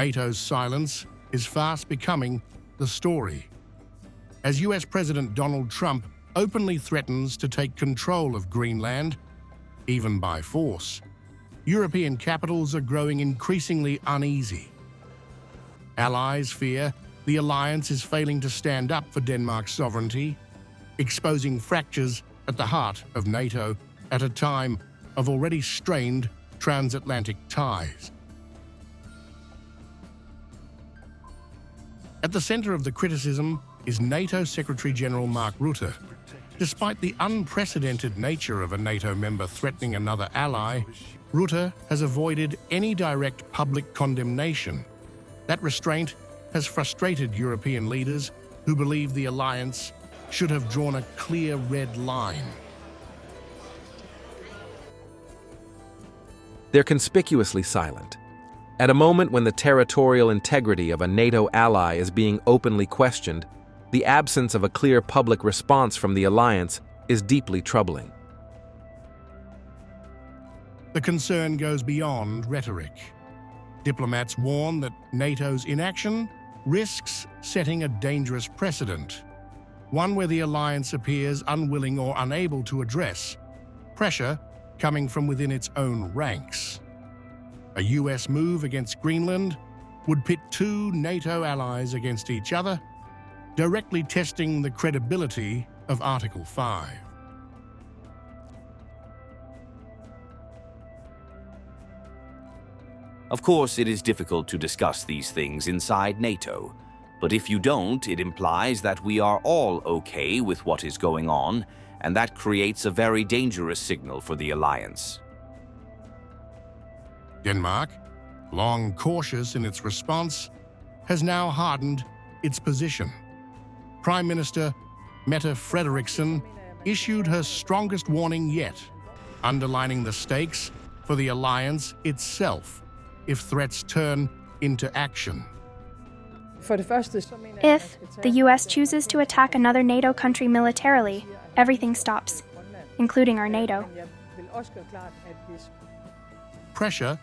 NATO's silence is fast becoming the story. As US President Donald Trump openly threatens to take control of Greenland, even by force, European capitals are growing increasingly uneasy. Allies fear the alliance is failing to stand up for Denmark's sovereignty, exposing fractures at the heart of NATO at a time of already strained transatlantic ties. At the center of the criticism is NATO Secretary General Mark Rutte. Despite the unprecedented nature of a NATO member threatening another ally, Rutte has avoided any direct public condemnation. That restraint has frustrated European leaders who believe the alliance should have drawn a clear red line. They're conspicuously silent. At a moment when the territorial integrity of a NATO ally is being openly questioned, the absence of a clear public response from the alliance is deeply troubling. The concern goes beyond rhetoric. Diplomats warn that NATO's inaction risks setting a dangerous precedent, one where the alliance appears unwilling or unable to address pressure coming from within its own ranks. A US move against Greenland would pit two NATO allies against each other, directly testing the credibility of Article 5. Of course, it is difficult to discuss these things inside NATO, but if you don't, it implies that we are all okay with what is going on, and that creates a very dangerous signal for the alliance. Denmark, long cautious in its response, has now hardened its position. Prime Minister Mette Frederiksen issued her strongest warning yet, underlining the stakes for the alliance itself if threats turn into action. If the US chooses to attack another NATO country militarily, everything stops, including our NATO. Pressure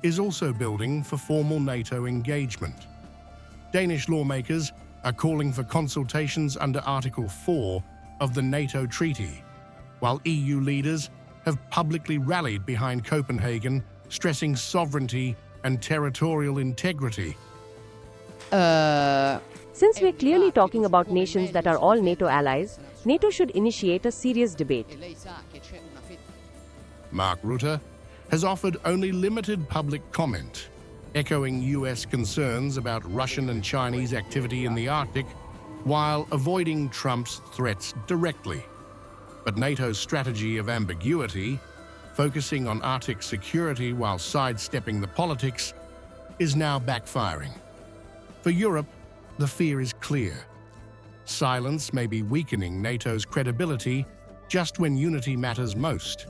is also building for formal NATO engagement. Danish lawmakers are calling for consultations under Article 4 of the NATO treaty, while EU leaders have publicly rallied behind Copenhagen, stressing sovereignty and territorial integrity. Since we're clearly talking about nations that are all NATO allies, NATO should initiate a serious debate. Mark Rutte has offered only limited public comment, echoing US concerns about Russian and Chinese activity in the Arctic, while avoiding Trump's threats directly. But NATO's strategy of ambiguity, focusing on Arctic security while sidestepping the politics, is now backfiring. For Europe, the fear is clear. Silence may be weakening NATO's credibility just when unity matters most.